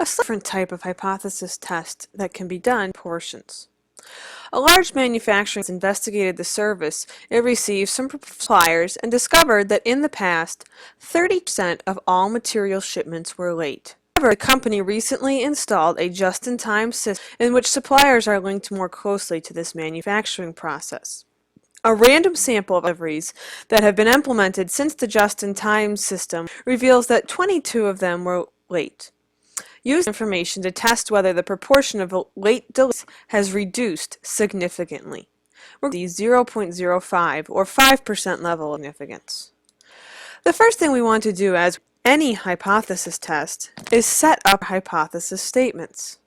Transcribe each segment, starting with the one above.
A different type of hypothesis test that can be done in portions. A large manufacturer has investigated the service it received from suppliers and discovered that in the past, 30% of all material shipments were late. However, the company recently installed a just-in-time system in which suppliers are linked more closely to this manufacturing process. A random sample of deliveries that have been implemented since the just-in-time system reveals that 22 of them were late. Use information to test whether the proportion of late delays has reduced significantly. We're going to see 0.05 or 5% level of significance. The first thing we want to do, as any hypothesis test, is set up hypothesis statements.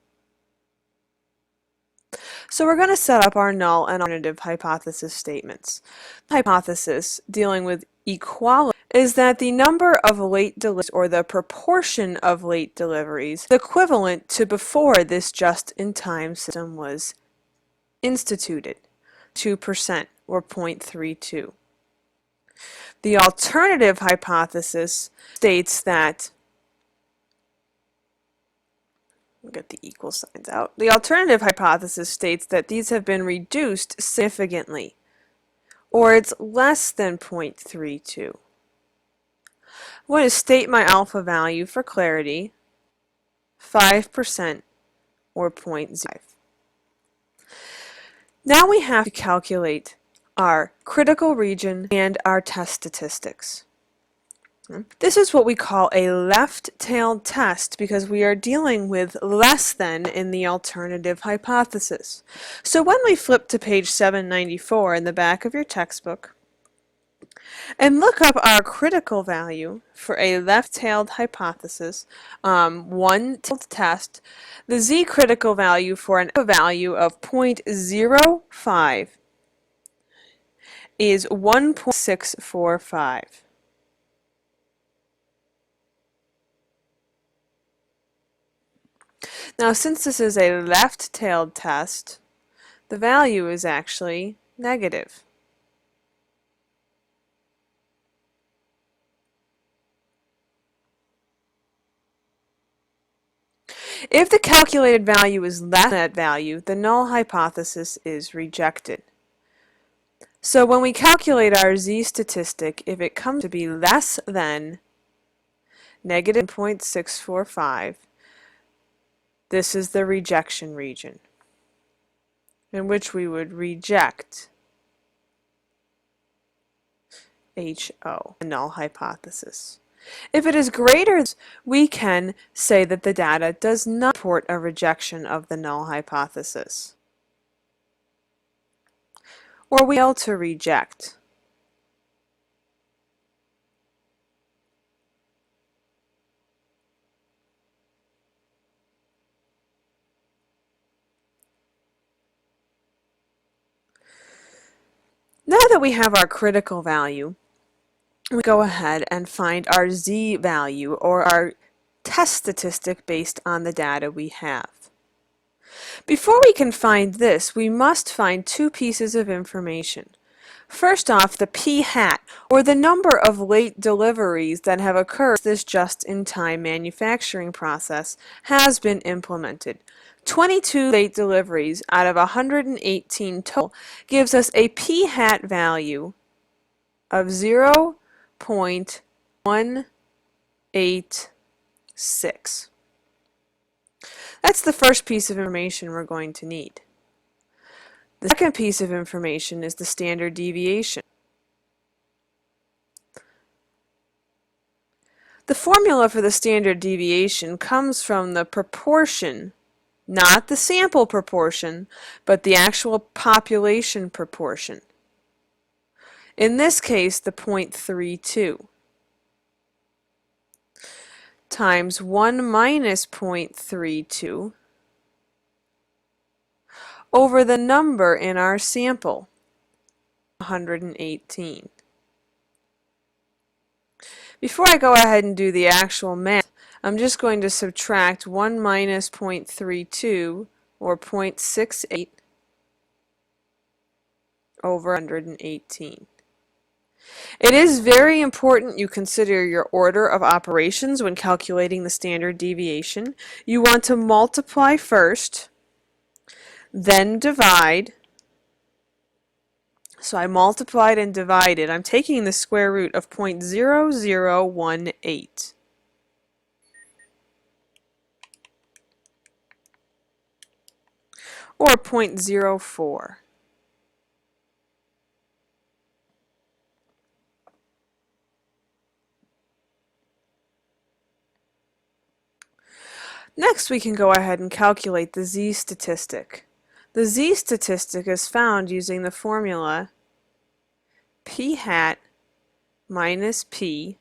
So we're going to set up our null and alternative hypothesis statements. Hypothesis dealing with equality is that the number of late deliveries, or the proportion of late deliveries, is equivalent to before this just-in-time system was instituted, 2% or 0.32. The alternative hypothesis states that, we'll get the equal signs out. The alternative hypothesis states that these have been reduced significantly, or it's less than 0.32. I'm going to state my alpha value for clarity, 5% or 0.05. Now we have to calculate our critical region and our test statistics. This is what we call a left-tailed test because we are dealing with less than in the alternative hypothesis. So when we flip to page 794 in the back of your textbook and look up our critical value for a left-tailed hypothesis, one-tailed test, the z-critical value for an alpha value of 0.05 is 1.645. Now, since this is a left-tailed test, the value is actually negative. If the calculated value is less than that value, the null hypothesis is rejected. So when we calculate our z-statistic, if it comes to be less than negative 0.645, this is the rejection region in which we would reject HO, the null hypothesis. If it is greater, we can say that the data does not support a rejection of the null hypothesis, or we fail to reject. Now that we have our critical value, we go ahead and find our z-value, or our test statistic based on the data we have. Before we can find this, we must find two pieces of information. First off, the p-hat, or the number of late deliveries that have occurred this just-in-time manufacturing process, has been implemented. 22 late deliveries out of 118 total gives us a p-hat value of 0.186. That's the first piece of information we're going to need. The second piece of information is the standard deviation. The formula for the standard deviation comes from the proportion, not the sample proportion, but the actual population proportion. In this case, the 0.32 times 1 minus 0.32 over the number in our sample, 118. Before I go ahead and do the actual math, I'm just going to subtract 1 minus 0.32, or 0.68, over 118. It is very important you consider your order of operations when calculating the standard deviation. You want to multiply first, then divide. So I multiplied and divided. I'm taking the square root of 0.0018. Or 0.04. Next, we can go ahead and calculate the z-statistic. The z-statistic is found using the formula p hat minus p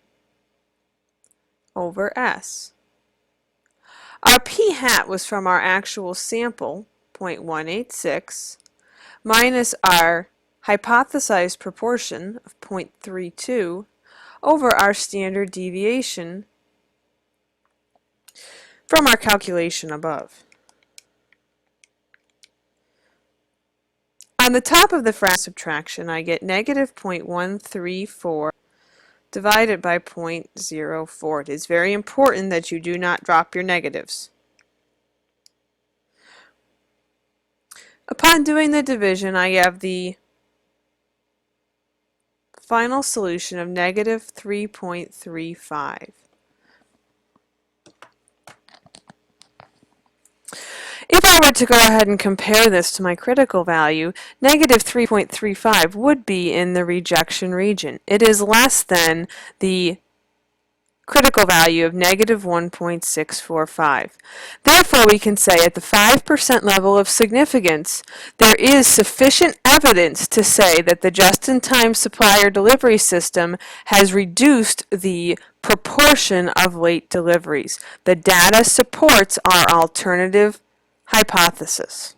over s. Our p hat was from our actual sample, 0.186, minus our hypothesized proportion of 0.32 over our standard deviation from our calculation above. On the top of the fraction subtraction, I get negative 0.134 divided by 0.04. It is very important that you do not drop your negatives. Upon doing the division, I have the final solution of negative 3.35. If I were to go ahead and compare this to my critical value, negative 3.35 would be in the rejection region. It is less than the critical value of negative 1.645. Therefore, we can say at the 5% level of significance, there is sufficient evidence to say that the just-in-time supplier delivery system has reduced the proportion of late deliveries. The data supports our alternative hypothesis.